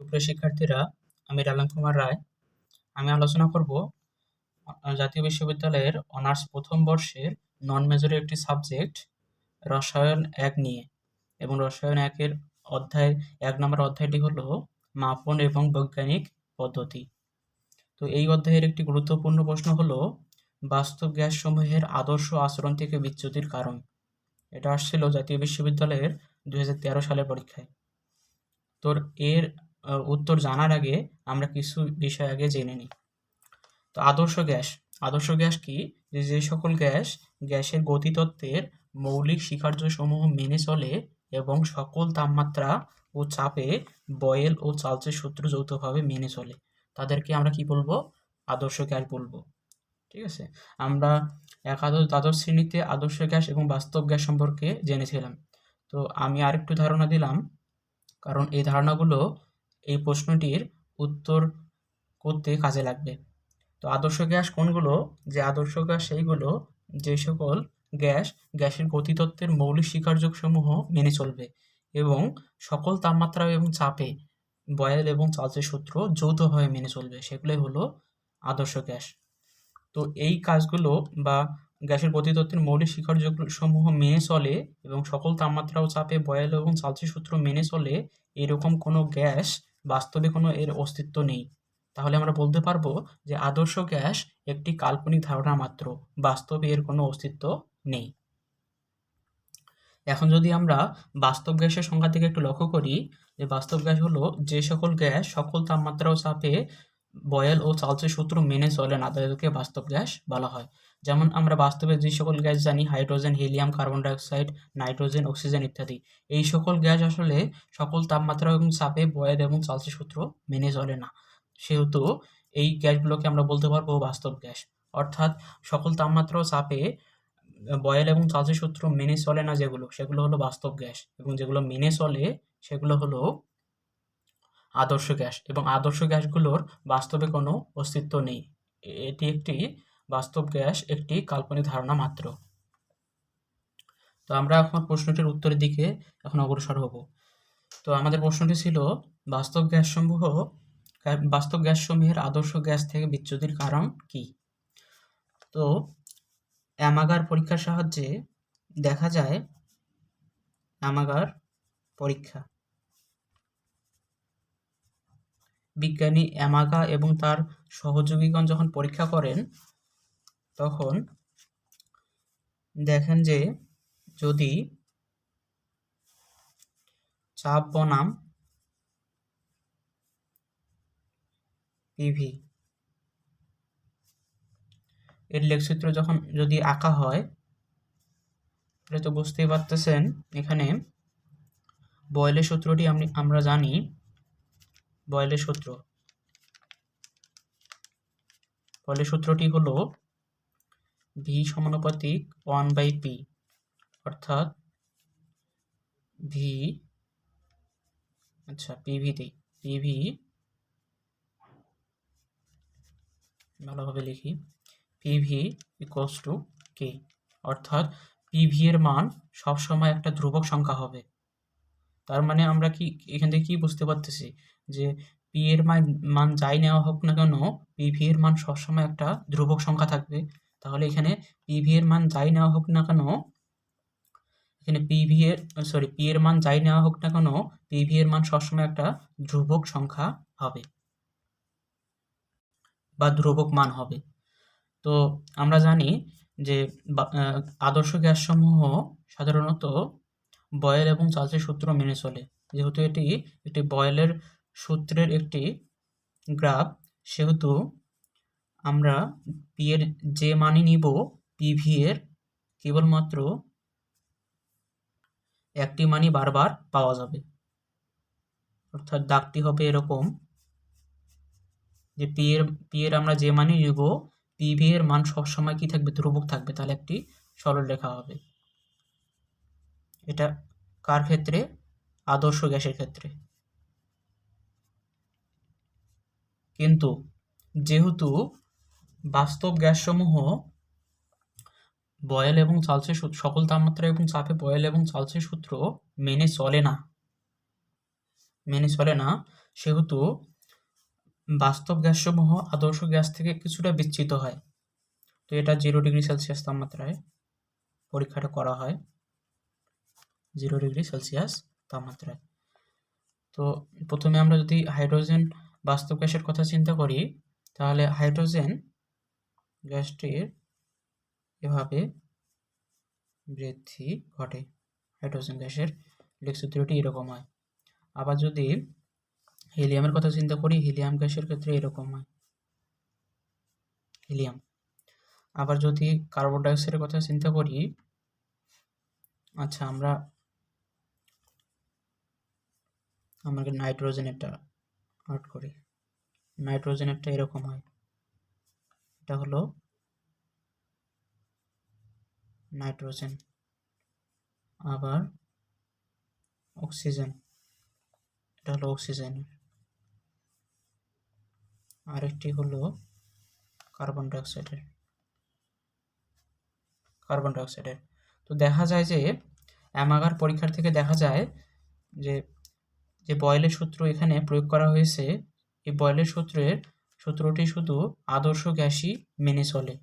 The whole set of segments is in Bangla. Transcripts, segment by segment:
সুপ্রিয় শিক্ষার্থীরা, আমি রালাম কুমার রায়। আমি আলোচনা করব জাতীয় বিশ্ববিদ্যালয়ের অনার্স প্রথম বর্ষের নন মেজরের একটি সাবজেক্ট রসায়ন 1 নিয়ে। এবং রসায়ন 1-এর অধ্যায় 1 নম্বর অধ্যায়টি হলো মাপন এবং বৈজ্ঞানিক পদ্ধতি। তো এই অধ্যায়ের একটি গুরুত্বপূর্ণ প্রশ্ন হলো বাস্তব গ্যাস সমূহের আদর্শ আচরণ থেকে বিচ্যুতির কারণ। এটা আসছিল জাতীয় বিশ্ববিদ্যালয়ের 2013 সালের পরীক্ষায়। তো এর উত্তর জানার আগে আমরা কিছু বিষয় আগে জেনে নিই। তো আদর্শ গ্যাস কি? যে সকল গ্যাসের গতিতত্ত্বের মৌলিক স্বীকার্যসমূহ মেনে চলে এবং সকল তাপমাত্রা ও চাপে বয়েল ও চার্লসের সূত্র যৌথভাবে মেনে চলে, তাদেরকে আমরা কি বলবো? আদর্শ গ্যাস বলবো। ঠিক আছে, আমরা দ্বাদশ শ্রেণীতে আদর্শ গ্যাস এবং বাস্তব গ্যাস সম্পর্কে জেনেছিলাম। তো আমি আরেকটু ধারণা দিলাম, কারণ এই ধারণাগুলো এই প্রশ্নটির উত্তর করতে কাজে লাগবে। তো আদর্শ গ্যাস কোনগুলো? যে আদর্শ গ্যাস সেইগুলো যে সকল গ্যাসের গতিতত্ত্বের মৌলিক স্বীকার্যসমূহ মেনে চলবে এবং সকল তাপমাত্রা এবং চাপে বয়েল এবং চার্লসের সূত্র যৌথভাবে মেনে চলবে, সেগুলোই হলো আদর্শ গ্যাস। তো এই কাজগুলো বা গ্যাসের গতিতত্ত্বের মৌলিক স্বীকার্যসমূহ মেনে চলে এবং সকল তাপমাত্রা ও চাপে বয়েল এবং চার্লসের সূত্র মেনে চলে, এরকম কোনো গ্যাস বাস্তবে কোনো এর অস্তিত্ব নেই। তাহলে আমরা বলতে পারবো যে আদর্শ গ্যাস একটি কাল্পনিক ধারণা মাত্র, বাস্তবে এর কোনো অস্তিত্ব নেই। এখন যদি আমরা বাস্তব গ্যাসের সংজ্ঞা থেকে একটু লক্ষ্য করি, যে বাস্তব গ্যাস হলো যে সকল গ্যাস সকল তাপমাত্রা ও চাপে বয়েল ও চার্লসের সূত্র মেনে চলে না, তাদেরকে বাস্তব গ্যাস বলা হয়। যেমন আমরা বাস্তবে যে সকল গ্যাস জানি, hydrogen, helium, carbon dioxide, nitrogen, oxygen ইত্যাদি, এই সকল গ্যাস আসলে সকল তাপমাত্রা এবং চাপে বয়েল এবং চার্লসের সূত্র মেনে চলে না, সেহেতু এই গ্যাসগুলোকে আমরা বলতে পারবো বাস্তব গ্যাস। অর্থাৎ সকল তাপমাত্রা ও চাপে বয়েল এবং চার্লসের সূত্র মেনে চলে না যেগুলো, সেগুলো হলো বাস্তব গ্যাস, এবং যেগুলো মেনে চলে সেগুলো হলো আদর্শ গ্যাস। এবং আদর্শ গ্যাসগুলোর বাস্তবে কোনো অস্তিত্ব নেই, এটি একটি বাস্তব গ্যাস একটি কাল্পনিক ধারণা মাত্র। তো আমরা এখন প্রশ্নটির উত্তরের দিকে এখন অগ্রসর হব। তো আমাদের প্রশ্নটি ছিল বাস্তব গ্যাসসমূহের আদর্শ গ্যাস থেকে বিচ্যুতির কারণ কি? তো অ্যামাগার পরীক্ষার সাহায্যে দেখা যায়, অ্যামাগার পরীক্ষা, বিজ্ঞানী অ্যামাগা এবং তার সহযোগীগণ যখন পরীক্ষা করেন, তখন দেখেন যে যদি চাপ বনাম পিভি এর লেখচিত্র যদি আঁকা হয়, তাহলে তো বুঝতেই পারতেছেন এখানে বয়েলের সূত্রটি আমরা জানি। বয়েলের সূত্রটি হলো ভি সমানুপাতিক 1/p, অর্থাৎ পিভি ভালোভাবে লিখি, পিভি ইকুয়ালস টু কে, অর্থাৎ পিভি এর মান সবসময় একটা ধ্রুবক সংখ্যা হবে। তার মানে আমরা এখান থেকে কি বুঝতে পারতেছি, যে পি এর মান যাই নেওয়া হোক না কেন, পিভি এর মান সবসময় একটা ধ্রুবক সংখ্যা থাকবে। তাহলে এখানে পিভি এর মান যাই নেওয়া হোক না কেন, এখানে পি এর মান যাই নেওয়া হোক না কেন, পিভি এর মান সবসময় একটা ধ্রুবক সংখ্যা হবে বা ধ্রুবক মান হবে। তো আমরা জানি যে আদর্শ গ্যাসসমূহ সাধারণত বয়েল এবং চার্লসের সূত্র মেনে চলে। যেহেতু এটি একটি বয়েলের সূত্রের একটি গ্রাফ, সেহেতু আমরা পি এর যে মানই নিব, পিভি এর কেবলমাত্র একটি মানই বারবার পাওয়া যাবে। অর্থাৎ দাগটি হবে এরকম, যে পি এর আমরা যে মানই নিব, পিভি এর মান সবসময় কি থাকবে? ধ্রুবক থাকবে। তাহলে একটি সরলরেখা হবে। এটা কার ক্ষেত্রে? আদর্শ গ্যাসের ক্ষেত্রে। কিন্তু যেহেতু বাস্তব গ্যাসসমূহ বয়েল এবং চার্লসের সকল তাপমাত্রা এবং চাপে বয়েল এবং চার্লসের সূত্র মেনে চলে না, সেহেতু বাস্তব গ্যাসসমূহ আদর্শ গ্যাস থেকে কিছুটা বিচ্যুত হয়। তো এটা 0°C তাপমাত্রায় পরীক্ষাটা করা হয়, 0°C তাপমাত্রায়। তো প্রথমে আমরা যদি হাইড্রোজেন বাস্তব গ্যাসের কথা চিন্তা করি, তাহলে হাইড্রোজেন গ্যাসটির এভাবে বৃদ্ধি ঘটে। হাইড্রোজেন গ্যাসের লেখচিত্রটি এরকম হয়। আবার যদি হিলিয়ামের কথা চিন্তা করি, হিলিয়াম গ্যাসের ক্ষেত্রে এরকম হয়, হিলিয়াম। আবার যদি কার্বন ডাইঅক্সাইডের কথা চিন্তা করি, আচ্ছা আমরা নাইট্রোজেনেরটা আউট করি। নাইট্রোজেনেরটা এরকম হয়, এটা হলো নাইট্রোজেন। আবার অক্সিজেন, এটা হলো অক্সিজেন। আরেকটি হলো কার্বন ডাইঅক্সাইডের। তো দেখা যায় যে অ্যামাগার পরীক্ষার থেকে দেখা যায় যে যে বয়েলের সূত্র এখানে প্রয়োগ করা হয়েছে, এই বয়েলের সূত্রটি শুধু আদর্শ গ্যাসই মেনে চলে,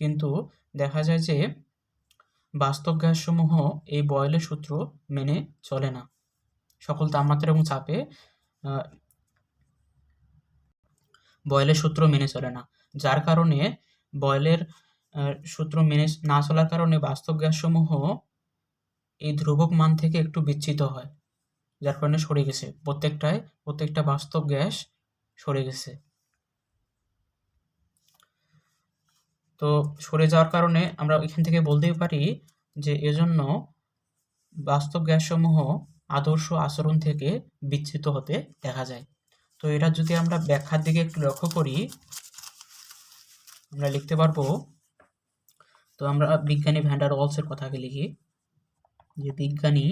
কিন্তু দেখা যায় যে বাস্তব গ্যাসসমূহ এই বয়েলের সূত্র মেনে চলে না। সকল তাপমাত্রা এবং চাপে বয়েলের সূত্র মেনে চলে না, যার কারণে বয়েলের সূত্র মেনে না চলার কারণে বাস্তব গ্যাসসমূহ এই ধ্রুবক মান থেকে একটু বিচ্যুত হয়, যার কারণে সরে গেছে। প্রত্যেকটা বাস্তব গ্যাস সরে গেছে। তো সরে যাওয়ার কারণে আমরা এখান থেকে বলতেই পারি যে এজন্য বাস্তব গ্যাসসমূহ আদর্শ আচরণ থেকে বিচ্যুত হতে দেখা যায়। তো এটা যদি আমরা ব্যাখ্যার দিকে একটু লক্ষ্য করি, আমরা লিখতে পারবো, তো আমরা বিজ্ঞানী ভ্যান ডার ওয়ালসের কথা আগে লিখি, যে বিজ্ঞানী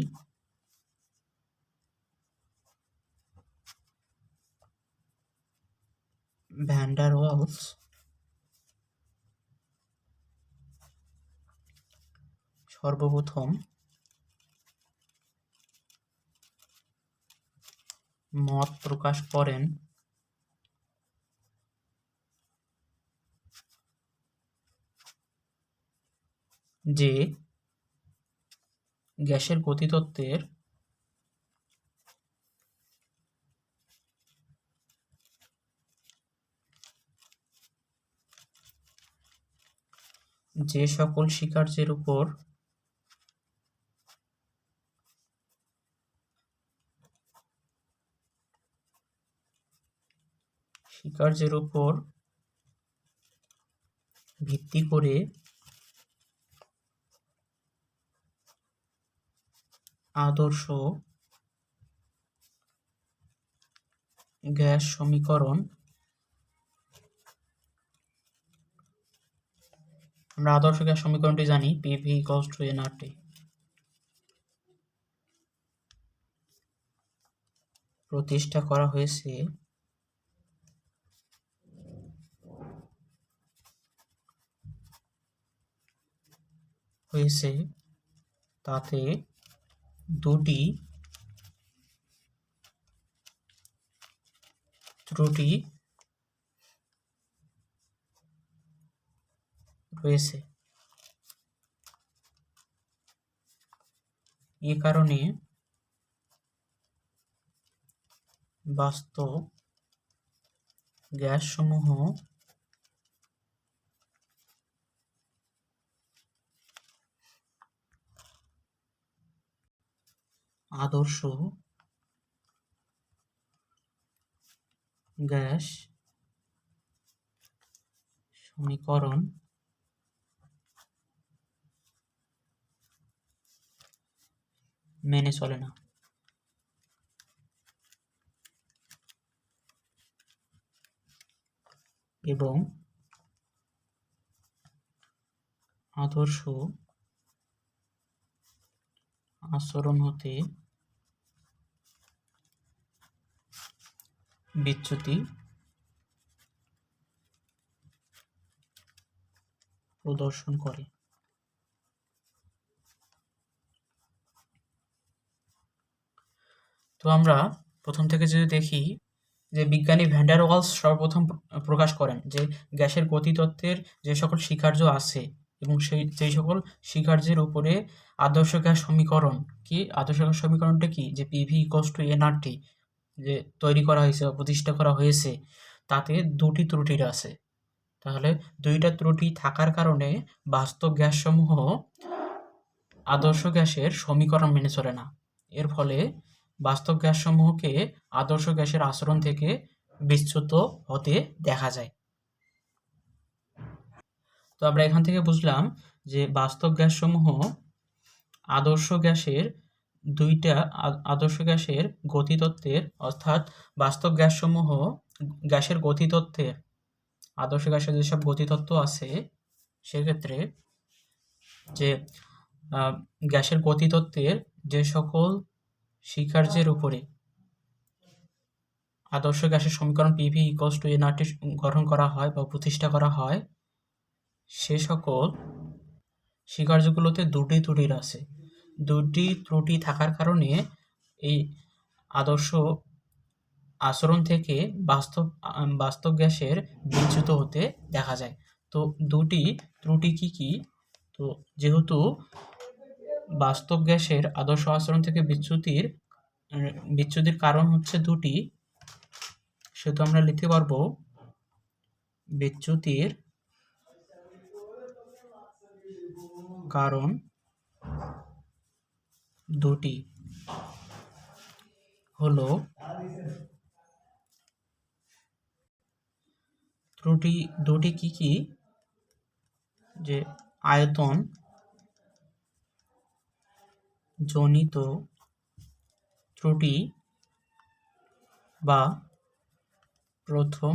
ভ্যান ডার ওয়ালস সর্বপ্রথম মত প্রকাশ করেন যে গ্যাসের গতিতত্ত্বের যে সকল স্বীকার্যের উপর ভিত্তি করে আদর্শ গ্যাস সমীকরণ, আমরা আদর্শ গ্যাস সমীকরণটি জানি, PV = nRT, প্রতিষ্ঠা করা হয়েছে তাতে দুটি ত্রুটি রয়েছে। এ কারণে বাস্তব গ্যাসসমূহ আদর্শ গ্যাস সমীকরণ মেনে চলে না। এবং আদর্শ আচরণ হতে বিচ্যুতি প্রদর্শন করে। তো আমরা প্রথম থেকে যদি দেখি যে বিজ্ঞানী ভ্যান্ডার ওয়ালস সর্বপ্রথম প্রকাশ করেন যে গ্যাসের গতিতত্ত্বের যে সকল স্বীকার্য আছে এবং সেই সকল স্বীকার্যের উপরে আদর্শ গ্যাস সমীকরণ কি, আদর্শ গ্যাস সমীকরণটা কি, যে পিভি ইকুয়ালস টু এনআরটি যে তৈরি করা হয়েছে বা প্রতিষ্ঠা করা হয়েছে, তাতে দুটি ত্রুটির আছে। তাহলে দুইটা ত্রুটি থাকার কারণে বাস্তব গ্যাসসমূহ আদর্শ গ্যাসের সমীকরণ মেনে চলে না। এর ফলে বাস্তব গ্যাসসমূহকে আদর্শ গ্যাসের আচরণ থেকে বিচ্যুত হতে দেখা যায়। তো আমরা এখান থেকে বুঝলাম যে বাস্তব গ্যাসসমূহ আদর্শ গ্যাসের আদর্শ গ্যাসের গতিতত্ত্বের, অর্থাৎ বাস্তব গ্যাসসমূহ গ্যাসের গতিতত্ত্বের, আদর্শ গ্যাসের যেসব গতিতত্ত্ব আছে সেক্ষেত্রে যে গ্যাসের গতিতত্ত্বের যে সকল স্বীকার্যের উপরে আদর্শ গ্যাসের সমীকরণ পিভি ইকুয়ালস টু এনআরটি গঠন করা হয় বা প্রতিষ্ঠা করা হয়, সে সকল স্বীকার্যগুলোতে দুটি ত্রুটির আছে। দুটি ত্রুটি থাকার কারণে এই আদর্শ আচরণ থেকে বাস্তব গ্যাসের বিচ্যুত হতে দেখা যায়। তো দুটি ত্রুটি কি কি? তো যেহেতু বাস্তব গ্যাসের আদর্শ আচরণ থেকে বিচ্যুতির কারণ হচ্ছে দুটি, সেহেতু আমরা লিখতে পারবো বিচ্যুতির কারণ দুটি হলো ত্রুটি দুটি কি কি? যে আয়তন জনিত ত্রুটি বা প্রথম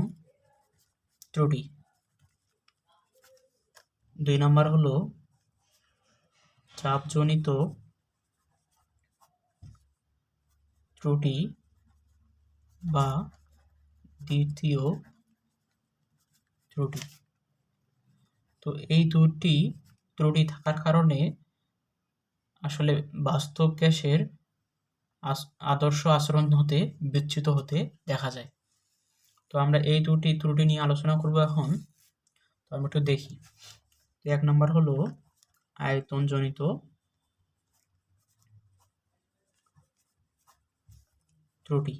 ত্রুটি। 2 নম্বর হলো চাপজনিত ত্রুটি বা দ্বিতীয় ত্রুটি। তো এই দুটি ত্রুটি থাকার কারণে আসলে বাস্তব গ্যাসের আদর্শ আচরণ হতে বিচ্যুত হতে দেখা যায়। তো আমরা এই দুটি ত্রুটি নিয়ে আলোচনা করব এখন। তো আমরা একটু দেখি। 1 নম্বর হলো আয়তনজনিত ত্রুটি।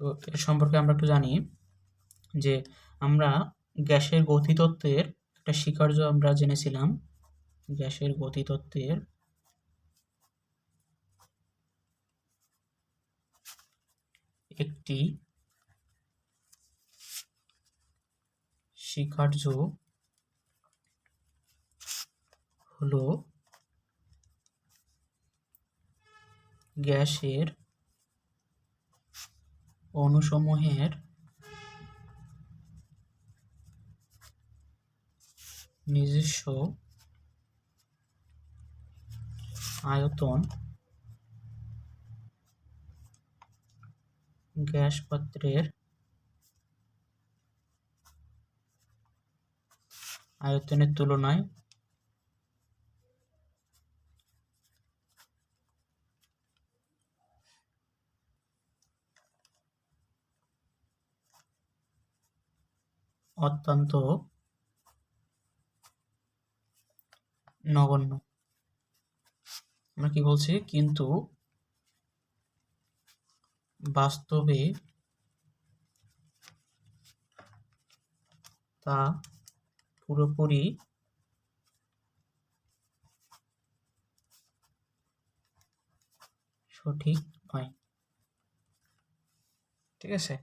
তো এর সম্পর্কে আমরা একটু জানি যে আমরা গ্যাসের গতিতত্ত্বের একটা স্বীকার্য আমরা জেনেছিলাম। গ্যাসের গতিতত্ত্বের একটি স্বীকার্য হলো গ্যাসের অণুসমূহের নিজস্ব আয়তন গ্যাস পাত্রের আয়তনের তুলনায় অত্যন্ত নগণ্য। আমরা কি বলছি? কিন্তু বাস্তবে তা পুরোপুরি সঠিক নয়। ঠিক আছে?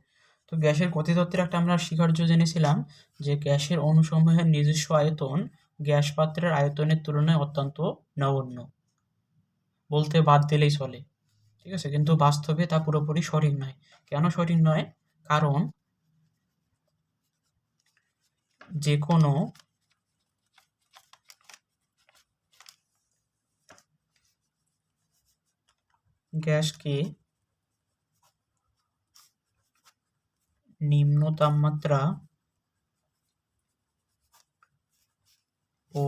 তো গ্যাসের গতিতত্ত্বের একটা আমরা স্বীকার্য জেনেছিলাম যে গ্যাসের অণুসমূহের নিজস্ব আয়তন গ্যাস পাত্রের আয়তনের তুলনায় অত্যন্ত নগণ্য বলতে বাদ দিলেই চলে। ঠিক আছে? কিন্তু বাস্তবে তা পুরোপুরি সঠিক নয়। কেন সঠিক নয়? কারণ যে কোনো গ্যাসকে নিম্ন তাপমাত্রা ও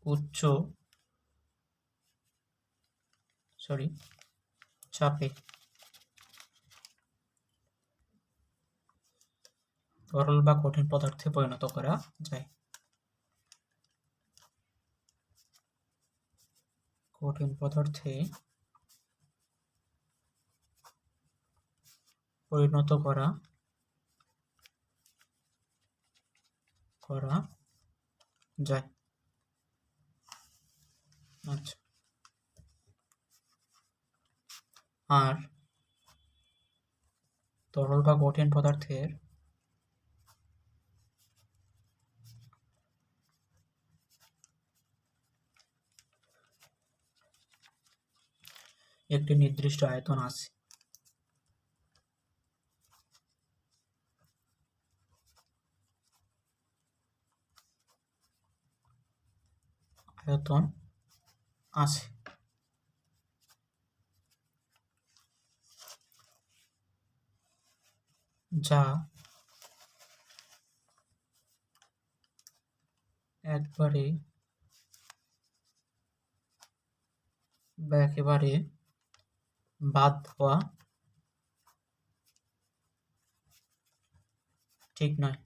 উচ্চ চাপে তরল বা কঠিন পদার্থে পরিণত করা যায়। কঠিন পদার্থে পরিণত করা যায়। আচ্ছা, আর তরল বা কঠিন পদার্থের একটি নির্দিষ্ট আয়তন আছে। যা একবারে বা একেবারে বাদ দেওয়া ঠিক নয়।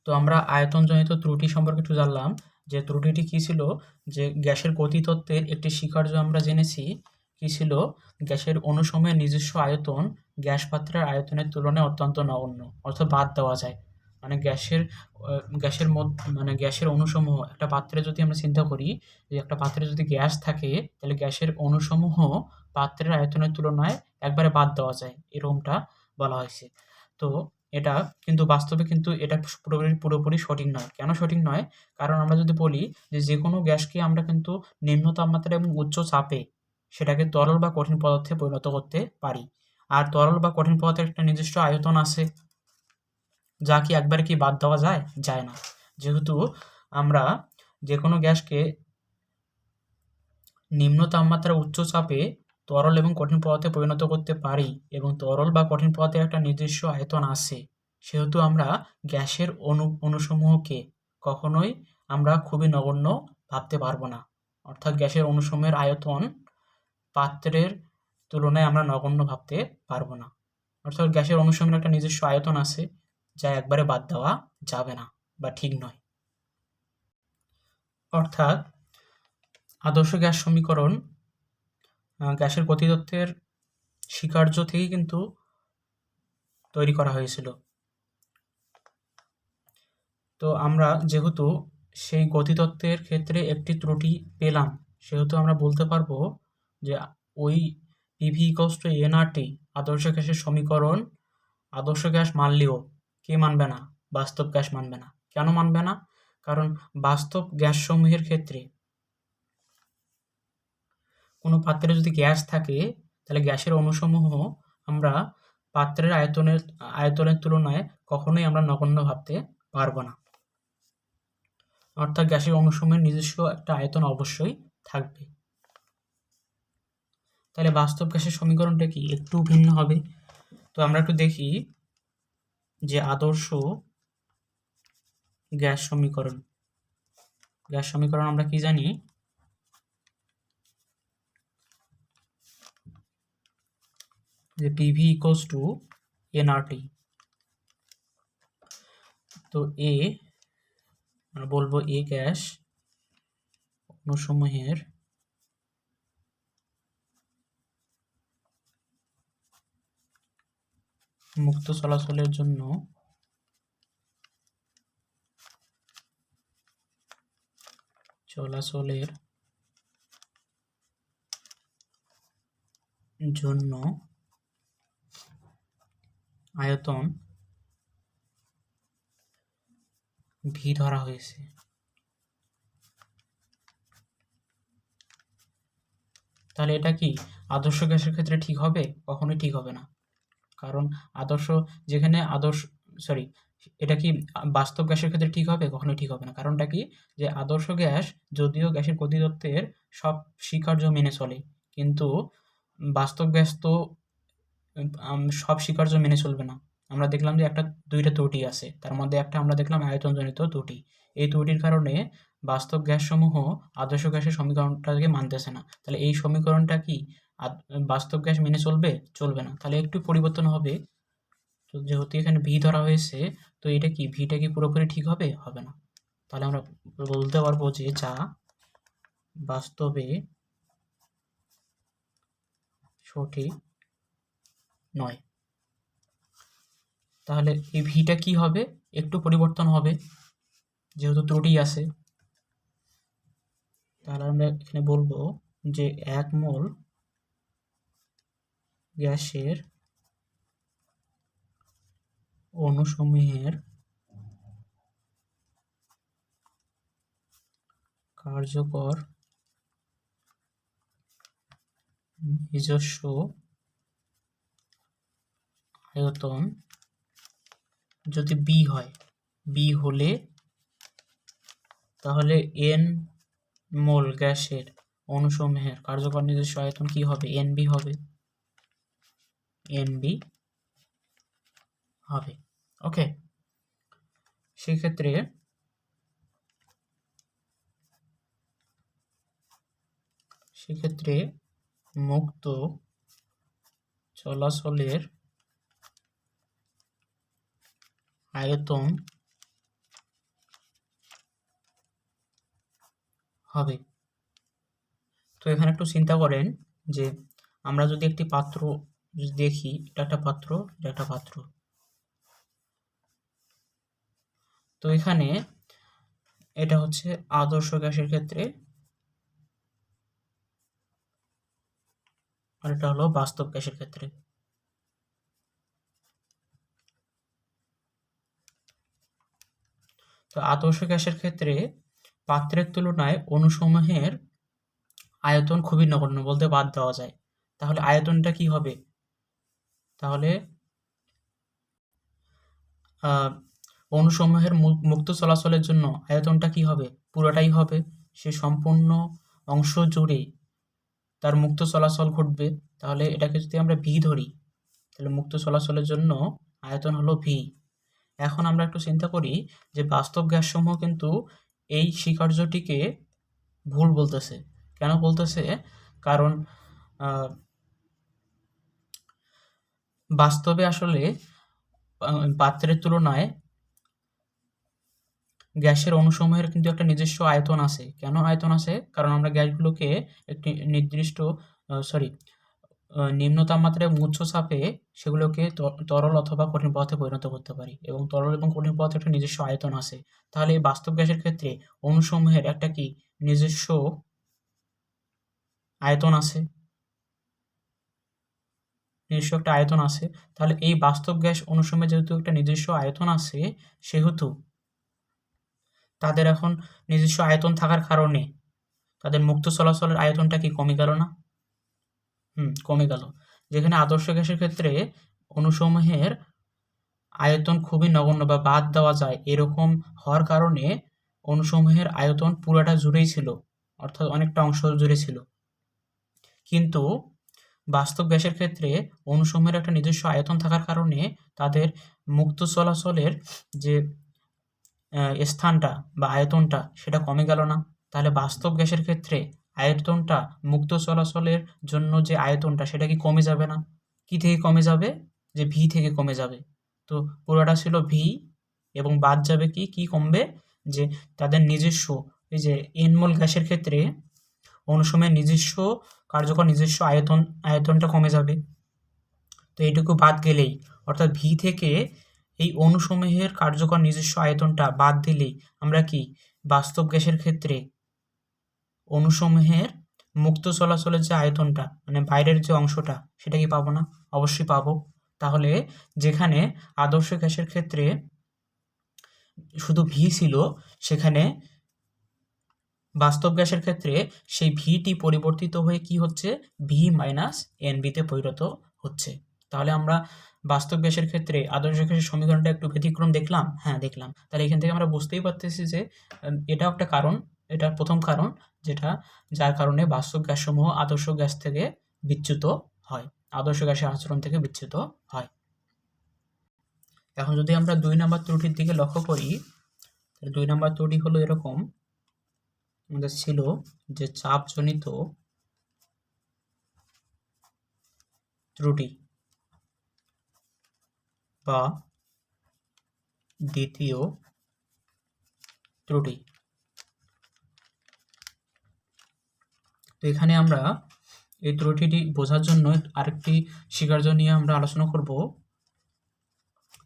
তো আমরা আয়তনজনিত ত্রুটি সম্পর্কে একটু জানলাম, যে ত্রুটিটি কি ছিল, যে গ্যাসের গতিতত্ত্বের একটি স্বীকার্য আমরা জেনেছি কি ছিল, গ্যাসের অণুসমূহের নিজস্ব আয়তন গ্যাস পাত্রের আয়তনের তুলনায় অত্যন্ত নগণ্য, অর্থাৎ বাদ দেওয়া যায়। মানে গ্যাসের অণুসমূহ একটা পাত্রে যদি আমরা চিন্তা করি, যে একটা পাত্রে যদি গ্যাস থাকে, তাহলে গ্যাসের অণুসমূহ পাত্রের আয়তনের তুলনায় একবারে বাদ দেওয়া যায়, এরকমটা বলা হয়েছে। তো এটা কিন্তু বাস্তবে কিন্তু এটা পুরোপুরি সঠিক নয়। কেন সঠিক নয়? কারণ আমরা যদি বলি যে কোনো গ্যাসকে আমরা কিন্তু নিম্ন তাপমাত্রা এবং উচ্চ চাপে সেটাকে তরল বা কঠিন পদার্থে পরিণত করতে পারি। আর তরল বা কঠিন পদার্থের একটা নির্দিষ্ট আয়তন আছে, যা কি একবারে কি বাদ দেওয়া যায়? যায় না। যেহেতু আমরা যে কোনো গ্যাসকে নিম্ন তাপমাত্রা উচ্চ চাপে তরল এবং কঠিন পদার্থে পরিণত করতে পারি, এবং তরল বা কঠিন পদার্থের একটা নির্দিষ্ট আয়তন আছে, সেহেতু আমরা গ্যাসের অণুসমূহকে কখনোই আমরা খুবই নগণ্য ভাবতে পারবো না। অর্থাৎ গ্যাসের অণুসমূহের আয়তন পাত্রের তুলনায় আমরা নগণ্য ভাবতে পারবো না। অর্থাৎ গ্যাসের অণুসমূহের একটা নিজস্ব আয়তন আছে, যা একবারে বাদ দেওয়া যাবে না বা ঠিক নয়। অর্থাৎ আদর্শ গ্যাস সমীকরণ গ্যাসের গতিতত্ত্বের স্বীকার্য থেকেই কিন্তু তৈরি করা হয়েছিল। তো আমরা যেহেতু সেই গতিতত্ত্বের ক্ষেত্রে একটি ত্রুটি পেলাম, সেহেতু আমরা বলতে পারবো যে ওই PV = nRT আদর্শ গ্যাসের সমীকরণ আদর্শ গ্যাস মানলেও কে মানবে না? বাস্তব গ্যাস মানবে না। কেন মানবে না? কারণ বাস্তব গ্যাসসমূহের ক্ষেত্রে কোনো পাত্রে যদি গ্যাস থাকে, তাহলে গ্যাসের অণুসমূহ আমরা পাত্রের আয়তনের তুলনায় কখনোই আমরা নগণ্য ভাবতে পারবো না। অর্থাৎ গ্যাসের অণুসমূহের নিজস্ব একটা আয়তন অবশ্যই থাকবে। তাহলে বাস্তব গ্যাসের সমীকরণটা কি একটু ভিন্ন হবে। তো আমরা একটু দেখি যে আদর্শ গ্যাস সমীকরণ আমরা কি জানি, যে PV = nRT। তো আমরা বলবো গ্যাস অণুসমূহের মুক্ত চলাচলের জন্য আয়তন V ধরা হয়েছে। তাহলে এটা কি আদর্শ গ্যাসের ক্ষেত্রে ঠিক হবে? কখনোই ঠিক হবে না। কারণ এটা কি বাস্তব গ্যাসের ক্ষেত্রে ঠিক হবে? কখনোই ঠিক হবে না। কারণটা কি, যে আদর্শ গ্যাস যদিও গ্যাসের গতিতত্ত্বের সব স্বীকার্য মেনে চলে, কিন্তু বাস্তব গ্যাস তো সব স্বীকার্য মেনে চলবে না। আমরা দেখলাম যে দুইটা ত্রুটি আছে, তার মধ্যে একটা আমরা দেখলাম আয়তনজনিত ত্রুটি। এই ত্রুটির কারণে বাস্তব গ্যাসসমূহ আদর্শ গ্যাসের সমীকরণটাকে মানতেছে না। তাহলে এই সমীকরণটা কি বাস্তব গ্যাস মেনে চলবে? চলবে না। তাহলে একটু পরিবর্তন হবে। তো যেহেতু এখানে ভি ধরা হয়েছে, তো এটা কি ভিটা কি পুরোপুরি ঠিক হবে? হবে না। তাহলে আমরা বলতে পারবো যে যা বাস্তবে সঠিক নয়। তাহলে এই ভিটা কি হবে? একটু পরিবর্তন হবে, যেহেতু ত্রুটি আছে। তাহলে আমরা এখানে বলবো যে 1 মোল গ্যাসের অণুসমূহের কার্যকর নিজস্ব আয়তন যদি বি হয়, বি হলে তাহলে এন মোল গ্যাসের অণুসমূহের কার্যকর নিজস্ব আয়তন কি হবে? এনবি হবে, এনবি হবে। ওকে, সেক্ষেত্রে মুক্ত চলাচলের আয়তন হবে। তো এখানে একটু চিন্তা করেন যে আমরা যদি একটি পাত্র দেখি, এটা একটা পাত্র, এটা একটা পাত্র। তো এখানে এটা হচ্ছে আদর্শ গ্যাসের ক্ষেত্রে, আর এটা হলো বাস্তব গ্যাসের ক্ষেত্রে। তো আদর্শ গ্যাসের ক্ষেত্রে পাত্রের তুলনায় অণুসমূহের আয়তন খুবই নগণ্য বলতে বাদ দেওয়া যায়। তাহলে আয়তনটা কি হবে? তাহলে অণুসমূহের মুক্ত চলাচলের জন্য আয়তনটা কি হবে? পুরোটাই হবে। সে সম্পূর্ণ অংশ জুড়ে তার মুক্ত চলাচল ঘটবে। তাহলে এটাকে যদি আমরা ভি ধরি, তাহলে মুক্ত চলাচলের জন্য আয়তন হলো ভি। এখন আমরা একটু চিন্তা করি যে বাস্তব গ্যাসসমূহ কিন্তু এই স্বীকার্যটিকে ভুল বলতেছে। কেন বলতেছে? কারণ বাস্তবে আসলে পাত্রের তুলনায় গ্যাসের অণুসমূহের কিন্তু একটা নিজস্ব আয়তন আছে। কেন আয়তন আছে? কারণ আমরা গ্যাসগুলোকে একটি নির্দিষ্ট নিম্ন তাপমাত্রায় উচ্চ চাপে সেগুলোকে তরল অথবা কঠিন পদার্থে পরিণত করতে পারি, এবং তরল এবং কঠিন পদার্থের একটা নিজস্ব আয়তন আছে। তাহলে এই বাস্তব গ্যাসের ক্ষেত্রে অণুসমূহের একটা কি নিজস্ব আয়তন আছে, নিজস্ব একটা আয়তন আছে। তাহলে এই বাস্তব গ্যাস অণুসমূহের যেহেতু একটা নিজস্ব আয়তন আছে, সেহেতু তাদের এখন নিজস্ব আয়তন থাকার কারণে তাদের মুক্ত চলাচলের আয়তনটা কি কমে গেল না? কমে গেল। যেখানে আদর্শ গ্যাসের ক্ষেত্রে অণুসমূহের আয়তন খুবই নগণ্য বা বাদ দেওয়া যায়, এরকম হওয়ার কারণে অণুসমূহের আয়তন পুরাটা জুড়েই ছিল, অর্থাৎ অনেকটা অংশ জুড়ে ছিল। কিন্তু বাস্তব গ্যাসের ক্ষেত্রে অণুসমূহের একটা নিজস্ব আয়তন থাকার কারণে তাদের মুক্ত চলাচলের যে স্থানটা বা আয়তনটা সেটা কমে গেল না। তাহলে বাস্তব গ্যাসের ক্ষেত্রে আয়তনটা মুক্ত চলাচলের জন্য যে আয়তনটা সেটা কি কমে যাবে না? কি থেকে কমে যাবে? যে ভি থেকে কমে যাবে। তো পুরোটা ছিল ভি, এবং বাদ যাবে কি কমবে? যে তাদের নিজস্ব, এই যে এনমোল গ্যাসের ক্ষেত্রে অণুসমূহের নিজস্ব কার্যকর নিজস্ব আয়তনটা কমে যাবে। তো এইটুকু বাদ গেলেই, অর্থাৎ ভি থেকে এই অণুসমূহের কার্যকর নিজস্ব আয়তনটা বাদ দিলেই আমরা কি বাস্তব গ্যাসের ক্ষেত্রে অণুসমূহের মুক্ত চলাচলের যে আয়তনটা, মানে বাইরের যে অংশটা, সেটা কি পাবো না? অবশ্যই পাবো। তাহলে যেখানে আদর্শ গ্যাসের ক্ষেত্রে শুধু ভি ছিল, সেখানে বাস্তব গ্যাসের ক্ষেত্রে সেই ভিটি পরিবর্তিত হয়ে কি হচ্ছে? ভি মাইনাস এনবিতে পরিণত হচ্ছে। তাহলে আমরা বাস্তব গ্যাসের ক্ষেত্রে আদর্শ গ্যাসের সমীকরণটা একটু ব্যতিক্রম দেখলাম। হ্যাঁ, দেখলাম। তাহলে এখান থেকে আমরা বুঝতেই পারতেছি যে এটাও একটা কারণ, এটা প্রথম কারণ, যার কারণে বাস্তব গ্যাসসমূহ আদর্শ গ্যাস থেকে বিচ্যুত হয়, আদর্শ গ্যাসের আচরণ থেকে বিচ্যুত হয়। এখন যদি আমরা 2 নম্বর ত্রুটির দিকে লক্ষ্য করি, তাহলে 2 নম্বর ত্রুটি হলো এরকম আমাদের ছিল যে চাপজনিত ত্রুটি বা দ্বিতীয় ত্রুটি। তো এখানে আমরা এই ত্রুটিটি বোঝার জন্য আরেকটি স্বীকার্য নিয়ে আমরা আলোচনা করব।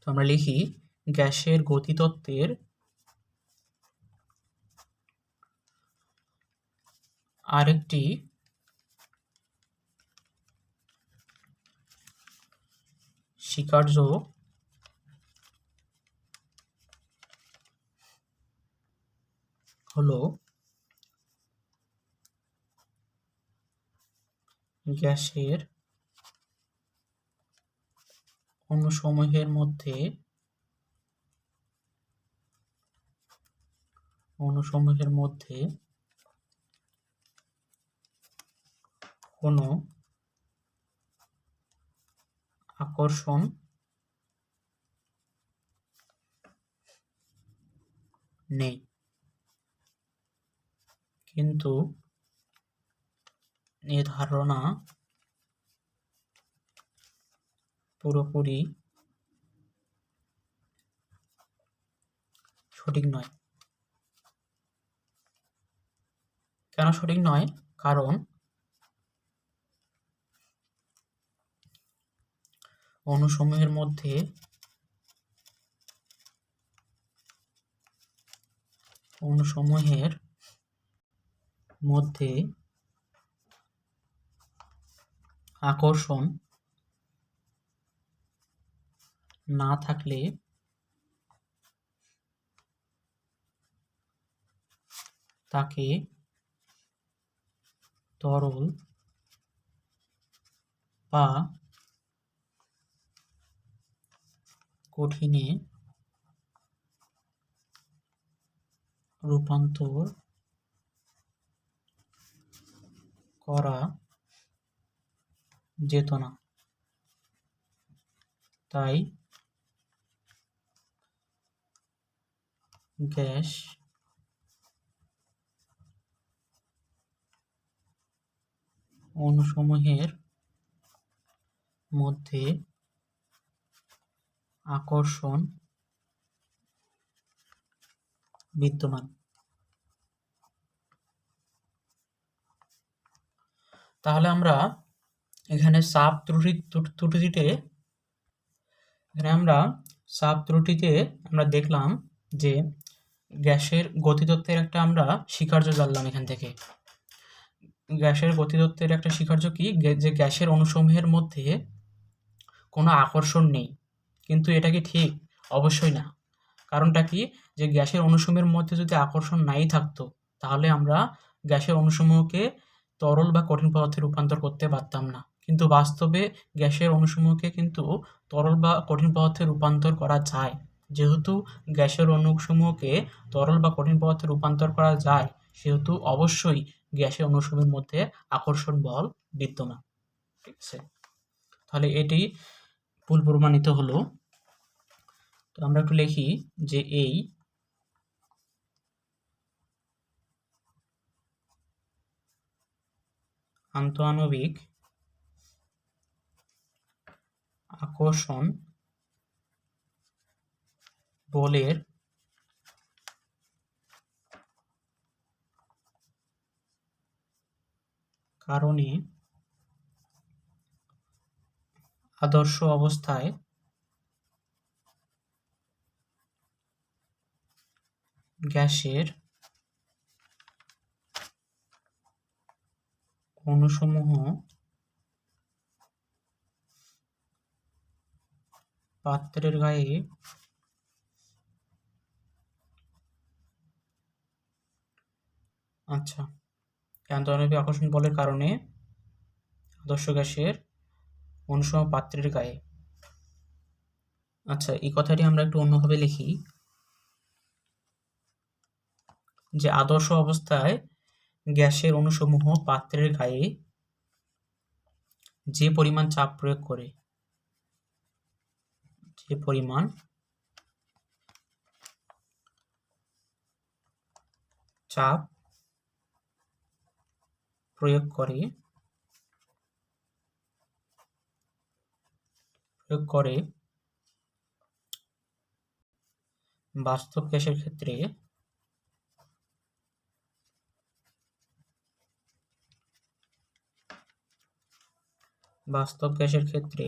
তো আমরা লিখি গ্যাসের গতিতত্ত্বের আরেকটি স্বীকার্য হলো গ্যাসের অণুসমূহের মধ্যে কোনো আকর্ষণ নেই, কিন্তু এ ধারণা পুরোপুরি সঠিক নয়। কেন সঠিক নয়? কারণ অণুসমূহের মধ্যে আকর্ষণ না থাকলে তাকে তরল বা কঠিনে রূপান্তর করা যেত না। তাই গ্যাস অণুসমূহের মধ্যে আকর্ষণ বিদ্যমান। তাহলে আমরা এখানে চাপ ত্রুটিতে আমরা দেখলাম যে গ্যাসের গতিতত্ত্বের একটা আমরা স্বীকার্য জানলাম। এখান থেকে গ্যাসের গতিতত্ত্বের একটা স্বীকার্য কি, যে গ্যাসের অণুসমূহের মধ্যে কোনো আকর্ষণ নেই। কিন্তু এটা কি ঠিক? অবশ্যই না। কারণটা কি, যে গ্যাসের অণুসমূহের মধ্যে যদি আকর্ষণ নাই থাকতো তাহলে আমরা গ্যাসের অণুসমূহকে তরল বা কঠিন পদার্থে রূপান্তর করতে পারতাম না। কিন্তু বাস্তবে গ্যাসের অণুসমূহকে কিন্তু তরল বা কঠিন পদার্থে রূপান্তর করা যায়। যেহেতু গ্যাসের অণুসমূহকে তরল বা কঠিন পদার্থে রূপান্তর করা যায়, সেহেতু অবশ্যই গ্যাসের অণুসমূহের মধ্যে আকর্ষণ বল বিদ্যমান। ঠিক আছে, তাহলে এটি ভুল প্রমাণিত হলো। তো আমরা একটু লিখি যে এই আন্তঃআণবিক আকর্ষণ বলের কারণে আদর্শ অবস্থায় গ্যাসের অণুসমূহ পাত্রের গায়ে আন্তঃআণবিক আকর্ষণ বলের কারণে আদর্শ গ্যাসের অণুসমূহ পাত্রের গায়ে। এই কথাটি আমরা একটু অন্যভাবে লিখি যে আদর্শ অবস্থায় গ্যাসের অণুসমূহ পাত্রের গায়ে যে পরিমাণ চাপ প্রয়োগ করে, প্রয়োগ করে বাস্তব গ্যাসের ক্ষেত্রে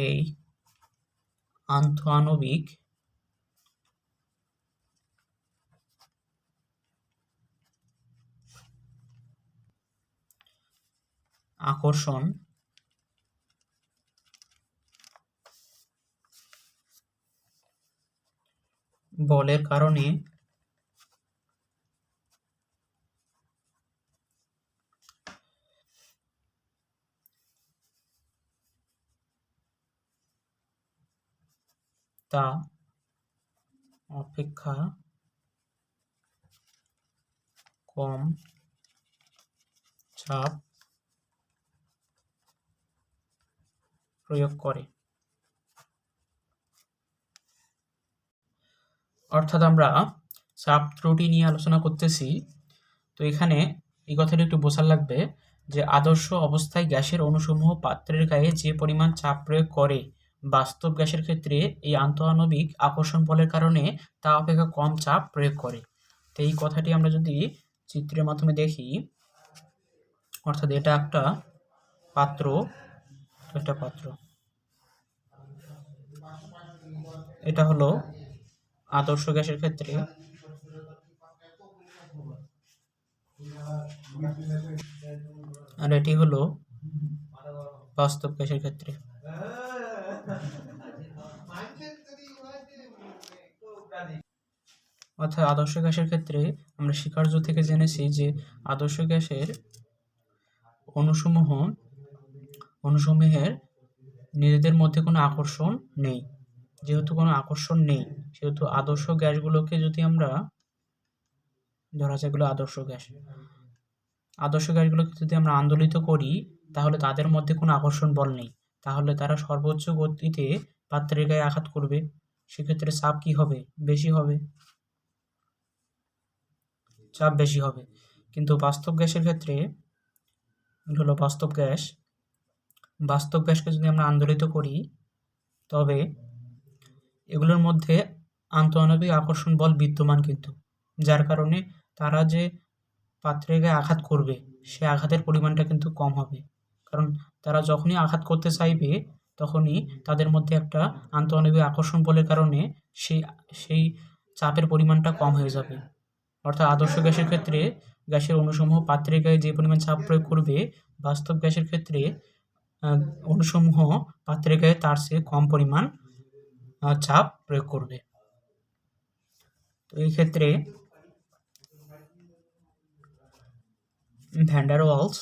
এই আন্তঃআণবিক আকর্ষণ বলের কারণে তা অপেক্ষা কম চাপ প্রয়োগ করে। অর্থাৎ আমরা চাপ ত্রুটি নিয়ে আলোচনা করতেছি। তো এখানে এই কথাটা একটু বোঝার লাগবে যে আদর্শ অবস্থায় গ্যাসের অণুসমূহ পাত্রের গায়ে যে পরিমাণ চাপ প্রয়োগ করে, বাস্তব গ্যাসের ক্ষেত্রে এই আন্তঃআণবিক আকর্ষণ বলের কারণে তা অপেক্ষা কম চাপ প্রয়োগ করে। তো এই কথাটি আমরা যদি চিত্রের মাধ্যমে দেখি, অর্থাৎ এটা একটা পাত্র, এটা হলো আদর্শ গ্যাসের ক্ষেত্রে, আর এটি হলো বাস্তব গ্যাসের ক্ষেত্রে। অর্থাৎ আদর্শ গ্যাসের ক্ষেত্রে আমরা স্বীকার্য থেকে জেনেছি যে আদর্শ গ্যাসের অণুসমূহের নিজেদের মধ্যে কোনো আকর্ষণ নেই। যেহেতু কোনো আকর্ষণ নেই, সেহেতু আদর্শ গ্যাসগুলোকে যদি আমরা ধরা যায়, এগুলো আদর্শ গ্যাসগুলোকে যদি আমরা আন্দোলিত করি, তাহলে তাদের মধ্যে কোনো আকর্ষণ বল নেই। তাহলে তারা সর্বোচ্চ গতিতে পাত্রের গায়ে আঘাত করবে। সেক্ষেত্রে চাপ কি হবে? চাপ বেশি হবে। কিন্তু বাস্তব গ্যাসের ক্ষেত্রে হলো বাস্তব গ্যাসকে যদি আমরা আন্দোলিত করি, তবে এগুলোর মধ্যে আন্তঃআণবিক আকর্ষণ বল বিদ্যমান, কিন্তু যার কারণে তারা যে পাত্রের গায়ে আঘাত করবে, সে আঘাতের পরিমাণটা কিন্তু কম হবে। কারণ তারা যখনই আঘাত করতে চাইবে, তখনই তাদের মধ্যে একটা আন্তঃআণবিক আকর্ষণ বলের কারণে সেই চাপের পরিমাণটা কম হয়ে যাবে। অর্থাৎ আদর্শ গ্যাসের ক্ষেত্রে গ্যাসের অণুসমূহ পাত্রের গায়ে যে পরিমাণ চাপ প্রয়োগ করবে, বাস্তব গ্যাসের ক্ষেত্রে অণুসমূহ পাত্রের গায়ে তার চেয়ে কম পরিমাণ চাপ প্রয়োগ করবে। তো এই ক্ষেত্রে ভ্যান ডার ওয়ালস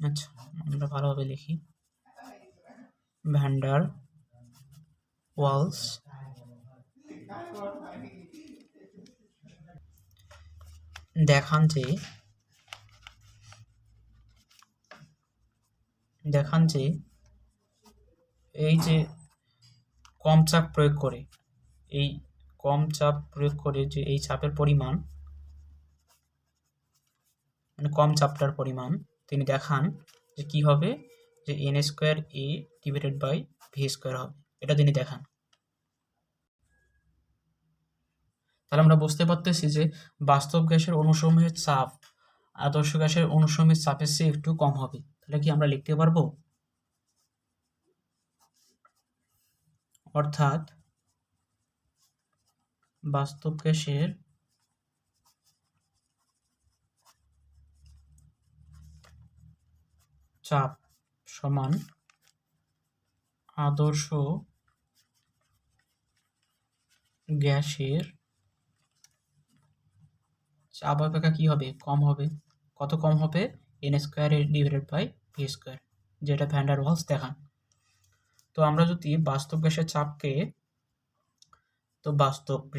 আচ্ছা, আমরা ভালোভাবে লিখি। ভ্যান ডার ওয়ালস দেখান যে এই যে কম চাপ প্রয়োগ করে যে এই চাপের পরিমাণ, মানে কম চাপটার পরিমাণ তিনি দেখান যে কি হবে, যে n² a/v² হবে। এটা তিনি দেখান। তাহলে আমরা বুঝতে পারতেছি যে বাস্তব গ্যাসের অণুসমূহের চাপ আদর্শ গ্যাসের অণুসমূহের চাপের চেয়ে একটু কম হবে। তাহলে কি আমরা লিখতে পারবো? অর্থাৎ বাস্তব গ্যাসের চাপ সমান আদর্শ গ্যাসের চাপ অপেক্ষা কি হবে? কম হবে। কত কম হবে? n²a/v², যেটা ভ্যান ডার ওয়ালস দেখান। তো আমরা যদি বাস্তব গ্যাসের চাপকে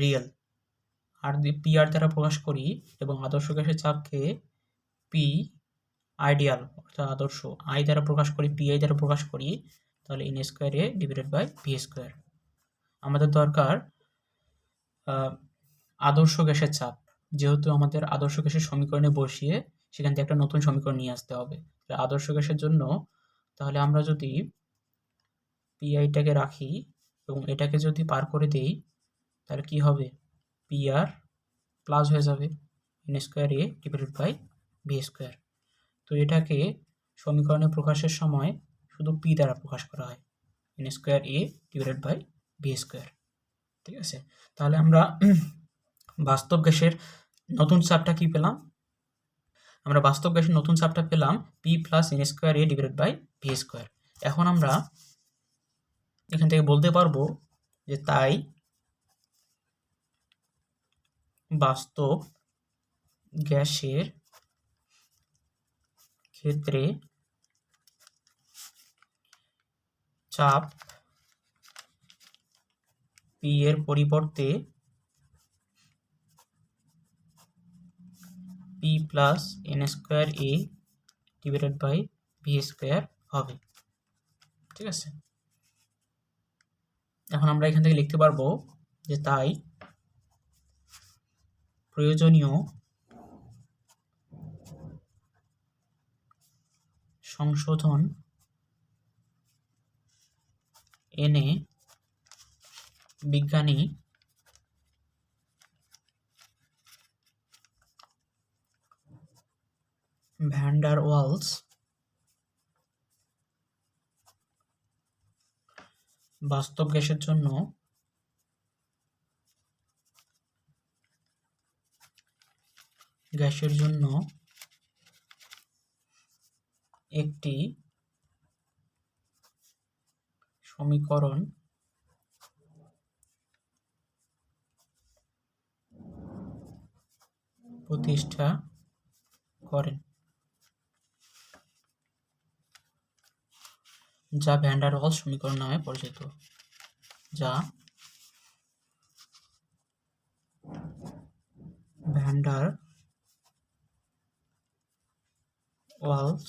রিয়েল আর পি আর দ্বারা প্রকাশ করি, এবং আদর্শ গ্যাসের চাপকে পি আইডিয়াল অর্থাৎ আদর্শ আই দ্বারা প্রকাশ করি, পি আই দ্বারা প্রকাশ করি, তাহলে n square a divided by V square. আমাদের দরকার আদর্শ গ্যাসের চাপ, যেহেতু আমাদের আদর্শ গ্যাসের সমীকরণে বসিয়ে সেখান থেকে একটা নতুন সমীকরণ নিয়ে আসতে হবে। আদর্শ গ্যাসের জন্য তাহলে আমরা যদি পি আইটাকে রাখি এবং এটাকে যদি পার করে দেই তাহলে কি হবে, পি আর প্লাস হয়ে যাবে n square a divided by V square. তো এটাকে সমীকরণে প্রকাশের সময় শুধু পি দ্বারা প্রকাশ করা হয়, n square a divided by V square. ঠিক আছে, তাহলে আমরা বাস্তব গ্যাসের নতুন চাপটা কি পেলাম, আমরা বাস্তব গ্যাসের নতুন চাপটা পেলাম P plus n square a divided by V square. এখন আমরা এখান থেকে বলতে পারবো যে তাই বাস্তব গ্যাসের ক্ষেত্রে চাপ পি এর পরিবর্তে P plus n square a divided by V square হবে। ঠিক আছে, এখন আমরা এখান থেকে লিখতে পারবো যে তাই প্রয়োজনীয় সংশোধন এনে বিজ্ঞানী ভ্যান ডার ওয়ালস বাস্তব গ্যাসের জন্য একটি সমীকরণ প্রতিষ্ঠা করেন, যা ভ্যান ডার ওয়ালস সমীকরণ নামে পরিচিত, যা ভ্যান ডার ওয়ালস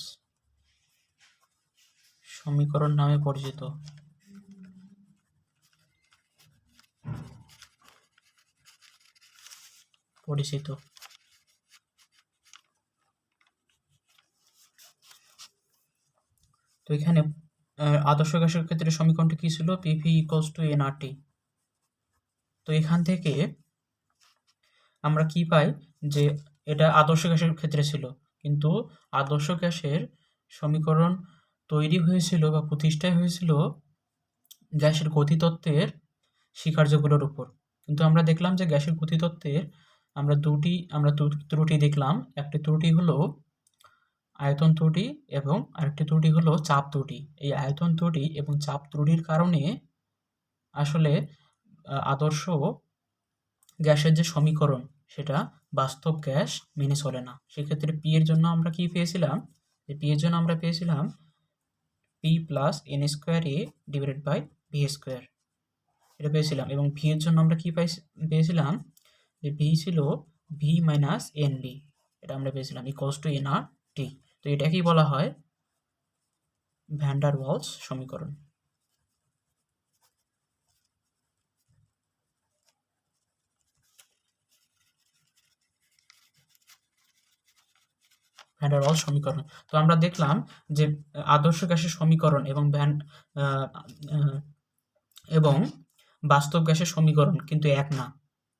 সমীকরণ নামে পরিচিত। তো এখানে আদর্শ গ্যাসের ক্ষেত্রে সমীকরণটি কি ছিল, পিভি ইকুয়ালস টু এনআরটি। তো এখান থেকে আমরা কি পাই যে এটা আদর্শ গ্যাসের ক্ষেত্রে ছিল, কিন্তু আদর্শ গ্যাসের সমীকরণ তৈরি হয়েছিল বা প্রতিষ্ঠায় হয়েছিল গ্যাসের গতিতত্ত্বের স্বীকার্যগুলোর উপর। কিন্তু আমরা দেখলাম যে গ্যাসের গতিতত্ত্বের আমরা ত্রুটি দেখলাম। একটি ত্রুটি হলো আয়তন ত্রুটি এবং আরেকটি ত্রুটি হলো চাপ ত্রুটি। এই আয়তন ত্রুটি এবং চাপ ত্রুটির কারণে আসলে আদর্শ গ্যাসের যে সমীকরণ সেটা বাস্তব গ্যাস মেনে চলে না। সেক্ষেত্রে পি এর জন্য আমরা কি পেয়েছিলাম, যে পি এর জন্য আমরা পেয়েছিলাম P plus n square a divided by V square, এটা পেয়েছিলাম। এবং ভি এর জন্য আমরা কি পেয়েছিলাম, যে ভি ছিল ভি মাইনাস এন বি, এটা আমরা পেয়েছিলাম ইকুয়ালস টু এন আর টি। তো এটাকেই বলা হয় ভ্যান ডার ওয়ালস সমীকরণ। ভ্যান ডার ওয়ালস সমীকরণ। তো আমরা দেখলাম যে আদর্শ গ্যাসের সমীকরণ এবং বাস্তব গ্যাসের সমীকরণ কিন্তু এক না,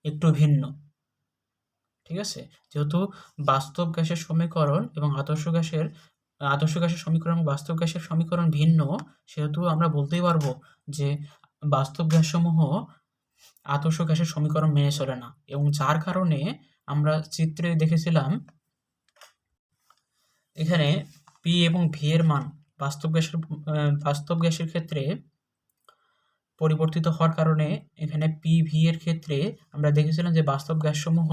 একটু ভিন্ন। ঠিক আছে, যেহেতু বাস্তব গ্যাসের সমীকরণ এবং আদর্শ গ্যাসের সমীকরণ এবং বাস্তব গ্যাসের সমীকরণ ভিন্ন, সেহেতু আমরা বলতেই পারবো যে বাস্তব গ্যাসসমূহ আদর্শ গ্যাসের সমীকরণ মেনে চলে না। এবং যার কারণে আমরা চিত্রে দেখেছিলাম এখানে পি এবং ভি এর মান বাস্তব গ্যাসের ক্ষেত্রে পরিবর্তিত হওয়ার কারণে এখানে পি ভি এর ক্ষেত্রে আমরা দেখেছিলাম যে বাস্তব গ্যাসসমূহ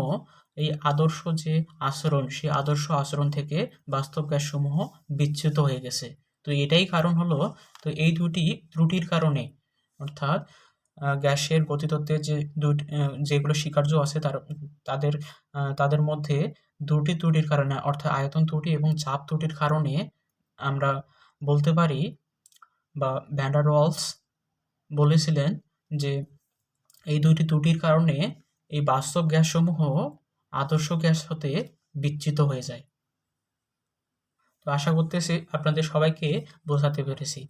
এই আদর্শ যে আচরণ, সেই আদর্শ আচরণ থেকে বাস্তব গ্যাসসমূহ বিচ্যুত হয়ে গেছে। তো এটাই কারণ হলো, তো এই দুটি ত্রুটির কারণে, অর্থাৎ গ্যাসের গতিতত্ত্বের যে যেগুলো স্বীকার্য আছে তাদের তাদের মধ্যে দুটি ত্রুটির কারণে অর্থাৎ আয়তন ত্রুটি এবং চাপ ত্রুটির কারণে আমরা বলতে পারি বা ভ্যান ডার ওয়ালস বলেছিলেন যে এই দুইটি ত্রুটির কারণে এই বাস্তব গ্যাসসমূহ আদর্শ গ্যাস হতে বিচ্যুত হয়ে যায়। তো আশা করতেছি আপনাদের সবাইকে বোঝাতে পেরেছি।